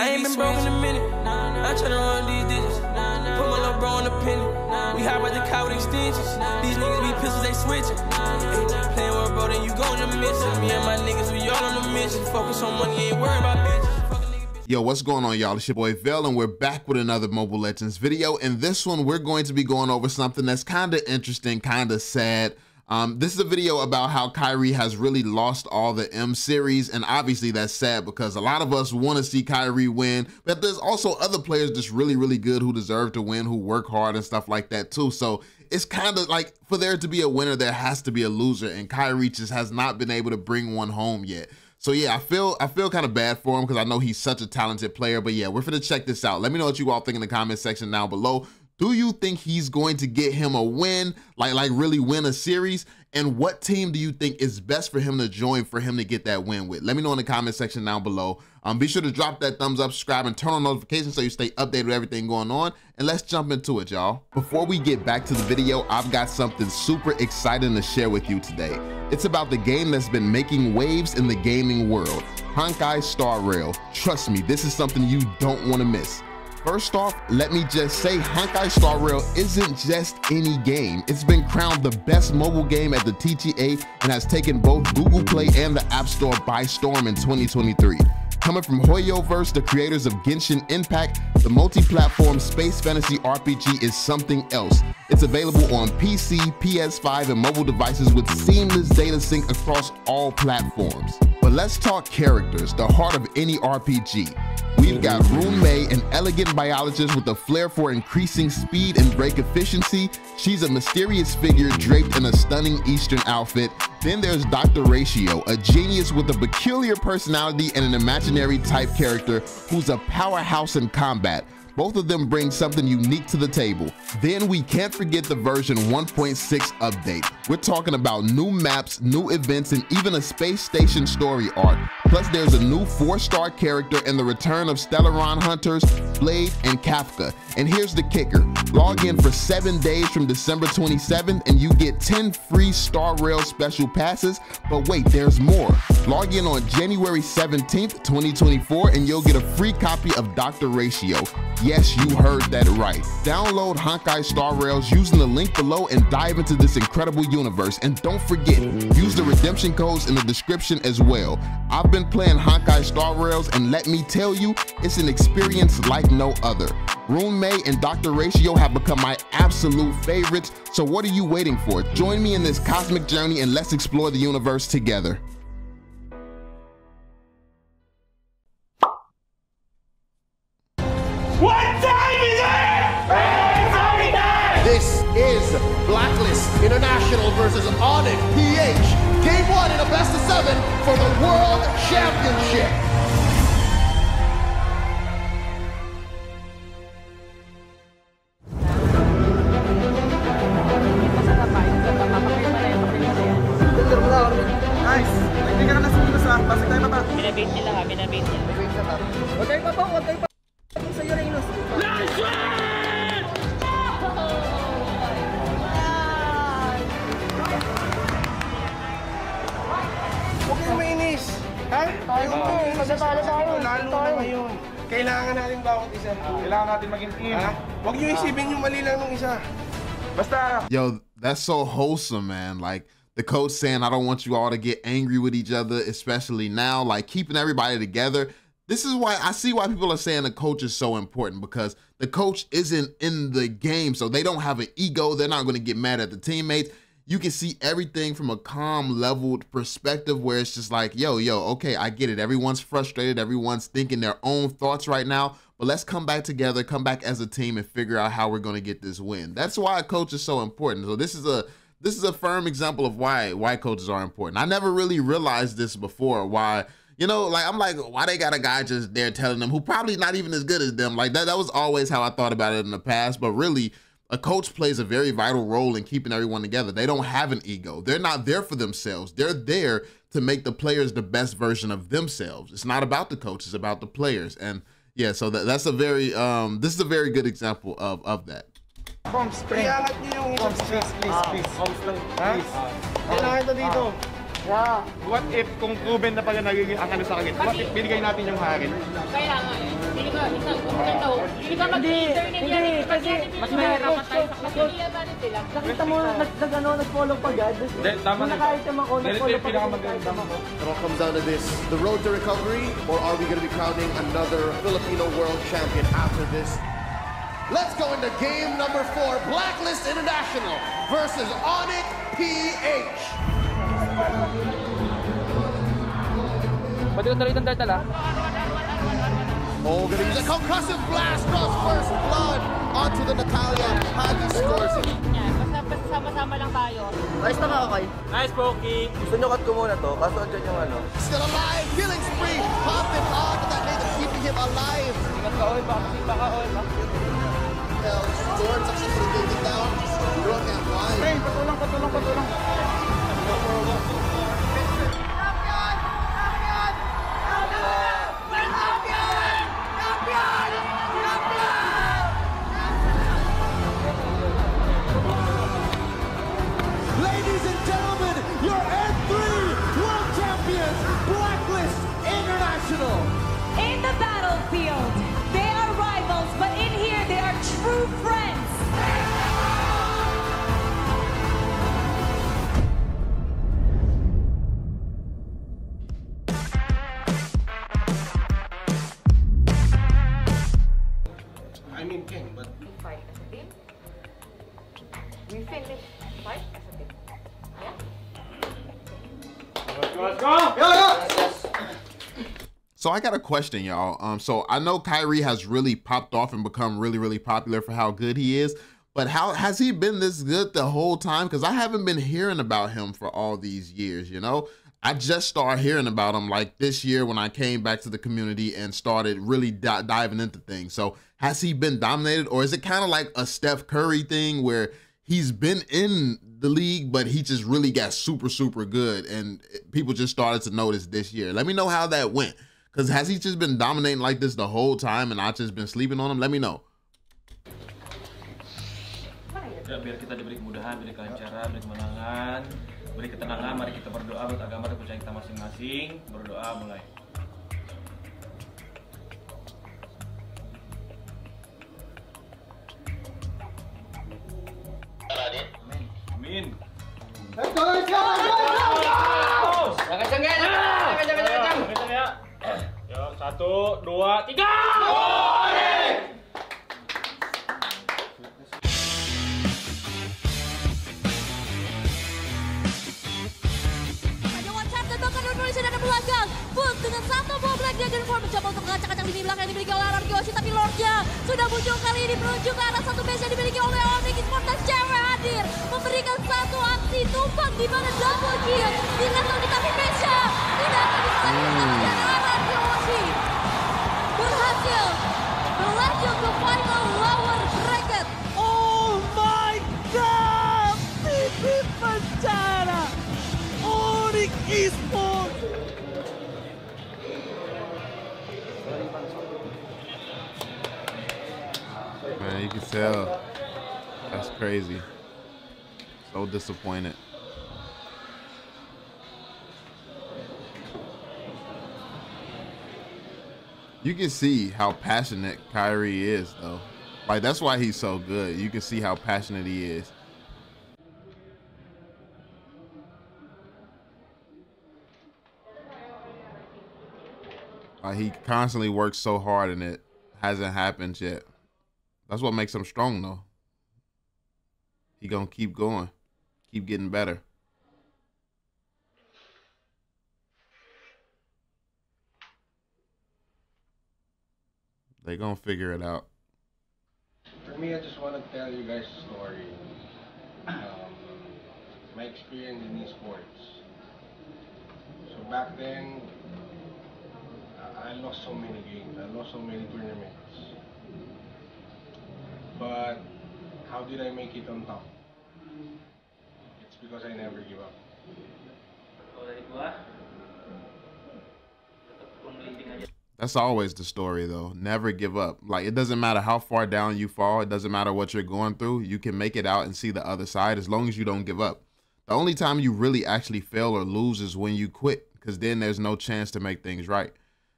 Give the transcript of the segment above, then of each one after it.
I ain't been broke in a minute. I'm tryna run these digits. Put my little bro on the penny. We hide by the car with extensions. These niggas be pistols, they switching. Playing with bro, then you go on the mission. Me and my niggas, we all on the mission. Focus on money, ain't worried about bitches. Yo, what's going on, y'all? It's your boy VeLL, and we're back with another Mobile Legends video. In this one, we're going to be going over something that's kind of interesting, kind of sad. This is a video about how Kairi has really lost all the M series, and obviously that's sad because a lot of us want to see Kairi win, but there's also other players that's really good who deserve to win, who work hard and stuff like that too. So it's kind of like, for there to be a winner, there has to be a loser, and Kairi just has not been able to bring one home yet. So yeah, I feel kind of bad for him because I know he's such a talented player. But yeah, we're finna check this out. Let me know what you all think in the comment section down below. Do you think he's going to get him a win, like really win a series? And what team do you think is best for him to join for him to get that win with? Let me know in the comment section down below. Be sure to drop that thumbs up, subscribe, and turn on notifications so you stay updated with everything going on. And let's jump into it, y'all. Before we get back to the video, I've got something super exciting to share with you today. It's about the game that's been making waves in the gaming world, Honkai Star Rail. Trust me, this is something you don't want to miss. First off, let me just say Honkai Star Rail isn't just any game. It's been crowned the best mobile game at the TGA and has taken both Google Play and the App Store by storm in 2023. Coming from Hoyoverse, the creators of Genshin Impact, the multi-platform space fantasy RPG is something else. It's available on PC, PS5, and mobile devices with seamless data sync across all platforms. But let's talk characters, the heart of any RPG. We've got Ruan, an elegant biologist with a flair for increasing speed and break efficiency. She's a mysterious figure draped in a stunning Eastern outfit. Then there's Dr. Ratio, a genius with a peculiar personality and an imaginary type character who's a powerhouse in combat. Both of them bring something unique to the table. Then we can't forget the version 1.6 update. We're talking about new maps, new events, and even a space station story arc. Plus there's a new 4-star character and the return of Stellaron hunters, Blade, and Kafka. And here's the kicker. Log in for 7 days from December 27th and you get 10 free Star Rail special passes. But wait, there's more. Log in on January 17th, 2024 and you'll get a free copy of Dr. Ratio. Yes, you heard that right. Download Honkai Star Rails using the link below and dive into this incredible universe. And don't forget, use the redemption codes in the description as well. I've been playing Honkai Star Rails and let me tell you, it's an experience like no other. Ruan and Dr. Ratio have become my absolute favorites, so what are you waiting for? Join me in this cosmic journey and let's explore the universe together. What time is it? This is Blacklist International versus Onyx PH. Game 1 in a best of 7 for the World Championship. Nice. Hindi ka na nasulo sa basta tayo pa. Binabait nila ha, binabait nila. Huwag kayo pa, huwag kayo pa. Sa iyo, Reynos. Huwag kayong mainis. Ha? Tayo mo. Magtatalo tayo. Lalo na ngayon. Kailangan natin bawat isa. Kailangan natin maging team. Huwag nyo isipin yung mali lang ng isa. Basta. Yo, that's so wholesome, man. Like, the coach saying, I don't want you all to get angry with each other, especially now, like keeping everybody together. This is why I see why people are saying the coach is so important, because the coach isn't in the game, so they don't have an ego. They're not going to get mad at the teammates. You can see everything from a calm, leveled perspective where it's just like, yo, okay, I get it. Everyone's frustrated. Everyone's thinking their own thoughts right now, but let's come back together, come back as a team and figure out how we're going to get this win. That's why a coach is so important. So this is a firm example of why coaches are important. I never really realized this before, why, you know, like, I'm like, why they got a guy just there telling them who probably not even as good as them? Like that was always how I thought about it in the past, but really a coach plays a very vital role in keeping everyone together. They don't have an ego. They're not there for themselves. They're there to make the players the best version of themselves. It's not about the coach, it's about the players. And yeah, so that's a very, this is a very good example of that. Comps, iangat niyo yung Comps, please. Comps lang, please. Kailangan ito dito. What if kung proven na pala nagiging ang ano sa akin? What if binigay natin yung harin? Kaya nga eh. Hindi ka mag-internet yan. Kasi mas mahirapan tayo sa kasi. Nakita mo, nag-follow pa agad. Tama na. Nakaitem ako, nag-follow pa agad. It all comes down to this. The road to recovery, or are we going to be crowning another Filipino world champion after this? Let's go into game number 4, Blacklist International versus Onyx PH. Pwede ko tuloy itong turtle, ah. Oh, gonna use a concussive blast, draws first blood onto the Natalia. Hagi scores it. Basta sama-sama lang tayo. Nice na nga, okay. Nice, Pokey. Gusto nyo cut ko muna to, kaso andyan yung ano. Still alive, killing spree, popping on, but that nigga keeping him alive. Ingat ka, oy, baka oy, Storm successfully taken down. Ruan can't fly. Hey, patulang. Ladies and gentlemen, your N3 World Champions, Blacklist International. In the battlefield, they are rivals, but in here they are true friends. I mean King, but We fight as a team. We finish fight as a team. Yeah? let's go! So I got a question, y'all. So I know Kairi has really popped off and become really, really popular for how good he is, but how has he been this good the whole time? Because I haven't been hearing about him for all these years, you know? I just started hearing about him like this year when I came back to the community and started really diving into things. So has he been dominated, or is it kind of like a Steph Curry thing where he's been in the league, but he just really got super, super good and people just started to notice this year? Let me know how that went. Because has he just been dominating like this the whole time and I just been sleeping on him? Let me know. Ya, biar kita diberi kemudahan, diberi kelancaran, diberi kemenangan, beri ketenangan. Mari kita berdoa buat agama dan percaya kita masing-masing. Berdoa mulai. Amin. Let's go, let's go, let's go, let's go! Kencang ya. Yuk, 1, 2, 3. Jawan tap dan bahkan Indonesia dari belakang. Book dengan satu ball black dragon form mencoba untuk mengacak-acak lini belakang yang dimiliki oleh Arkeoshi, tapi Lordnya sudah muncul kali ini menuju ke arah satu base yang dimiliki oleh Onyx Esports dan cewek hadir memberikan satu aksi tumpang di mana double kill dengan lagi, tapi base-nya tidak akan bisa diselesaikan oleh Arkeoshi. Berhasil berlanjut ke final lower bracket. Oh my god! Pipi penjara! Onyx Esports! Man, you can tell. That's crazy. So disappointed. You can see how passionate Kairi is, though. Like, that's why he's so good. You can see how passionate he is. Like, he constantly works so hard and it hasn't happened yet. That's what makes him strong, though. He gonna keep going, keep getting better. They gonna figure it out. For me, I just want to tell you guys a story. My experience in esports. So back then, I lost so many games. I lost so many tournaments. But how did I make it on top? It's because I never give up. That's always the story, though. Never give up. Like, it doesn't matter how far down you fall. It doesn't matter what you're going through. You can make it out and see the other side as long as you don't give up. The only time you really actually fail or lose is when you quit, because then there's no chance to make things right.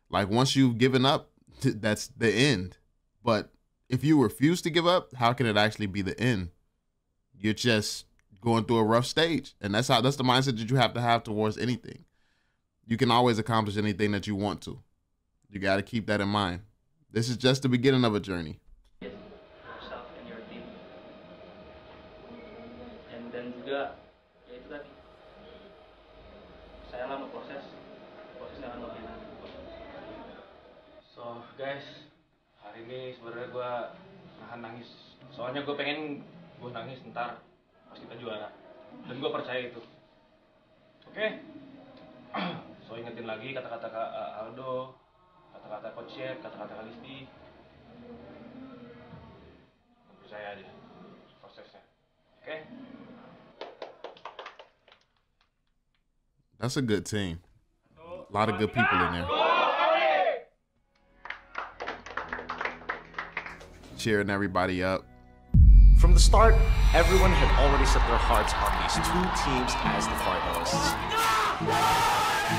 Like, once you've given up, that's the end. But if you refuse to give up, how can it actually be the end? You're just going through a rough stage. And that's the mindset that you have to have towards anything. You can always accomplish anything that you want to. You got to keep that in mind. This is just the beginning of a journey. Yourself and your team. And then juga, ya itu tadi. Saya lama prosesnya akan lebih nanti. So guys, hari ini sebenarnya gue nahan nangis. Soalnya gue pengen gue nangis ntar pas kita juara. Dan gue percaya itu. Oke? So ingetin lagi kata-kata Aldo, kata-kata Coach Chef, kata-kata Kalisti. Percaya aja prosesnya. Oke? That's a good team. A lot of good people in there. Cheering everybody up. From the start, everyone had already set their hearts on these two teams as the finalists.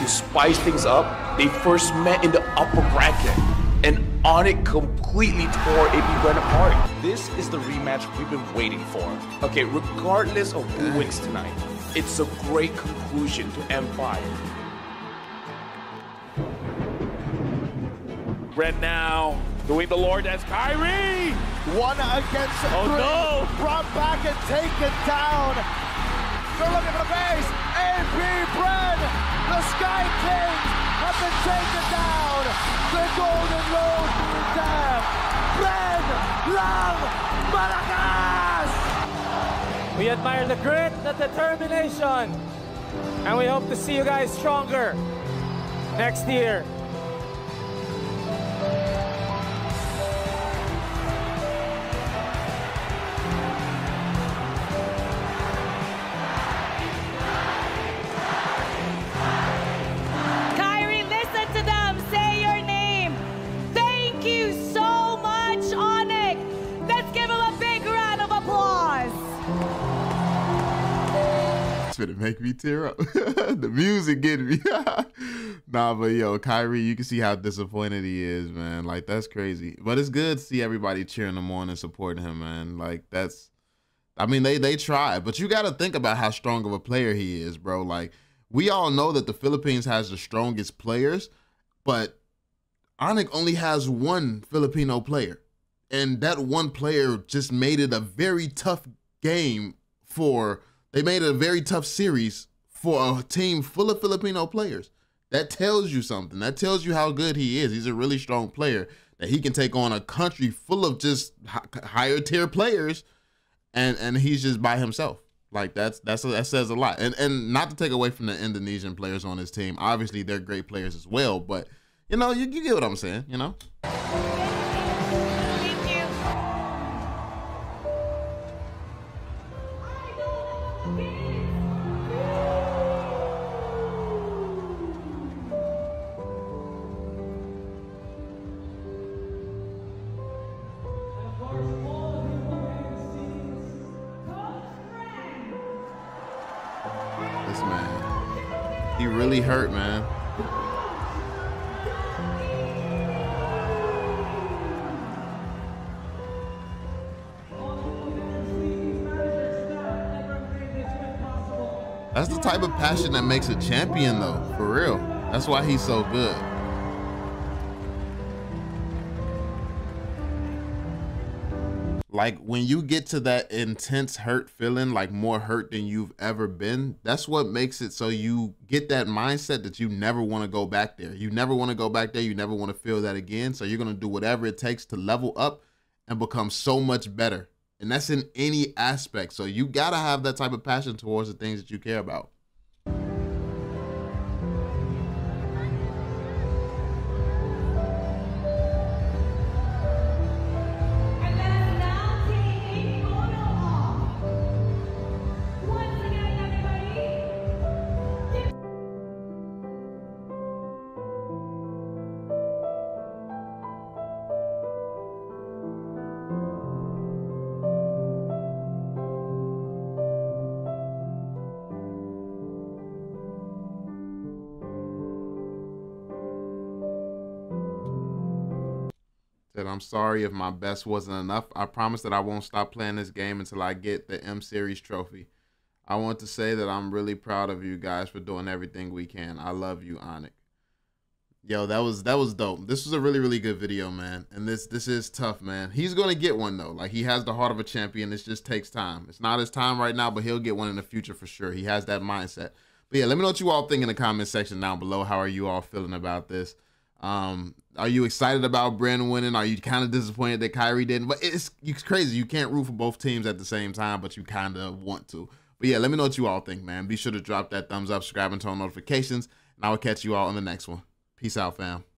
To spice things up, they first met in the upper bracket, and Onyx completely tore AB Brand apart. This is the rematch we've been waiting for. Okay, regardless of who wins tonight, it's a great conclusion to M5. Red now doing the Lord as Kairi. 1 against 3. Oh no! Brought back and taken down. They're looking for the base. AP Bren, the Sky Kings have been taken down. The Golden Road being down. Bren, Lang, Malakas. We admire the grit, the determination, and we hope to see you guys stronger next year. It's gonna make me tear up. The music getting me. Nah, but yo, Kairi, you can see how disappointed he is, man. Like, that's crazy. But it's good to see everybody cheering him on and supporting him, man. Like, that's, I mean, they try, but you got to think about how strong of a player he is, bro. Like, we all know that the Philippines has the strongest players, but Onyx only has one Filipino player. And that one player just made it a very tough game they made it a very tough series for a team full of Filipino players. That tells you something. That tells you how good he is. He's a really strong player, that he can take on a country full of just higher tier players, and he's just by himself. Like, that says a lot. And not to take away from the Indonesian players on his team. Obviously, they're great players as well, but you know, you get what I'm saying, you know? This man, he really hurt, man. That's the type of passion that makes a champion, though, for real. That's why he's so good. Like, when you get to that intense hurt feeling, like more hurt than you've ever been, that's what makes it so you get that mindset that you never want to go back there. You never want to go back there. You never want to feel that again. So you're going to do whatever it takes to level up and become so much better. And that's in any aspect. So you got to have that type of passion towards the things that you care about. Said, I'm sorry if my best wasn't enough. I promise that I won't stop playing this game until I get the M Series trophy. I want to say that I'm really proud of you guys for doing everything we can. I love you, Onyx. Yo, that was dope. This was a really, really good video, man. And this is tough, man. He's gonna get one though. Like, he has the heart of a champion. This just takes time. It's not his time right now, but he'll get one in the future for sure. He has that mindset. But yeah, let me know what you all think in the comment section down below. How are you all feeling about this? Are you excited about Bren winning? Are you kind of disappointed that Kairi didn't? But it's crazy. You can't root for both teams at the same time, but you kind of want to. But yeah, let me know what you all think, man. Be sure to drop that thumbs up, subscribe, and turn on notifications. And I will catch you all in the next one. Peace out, fam.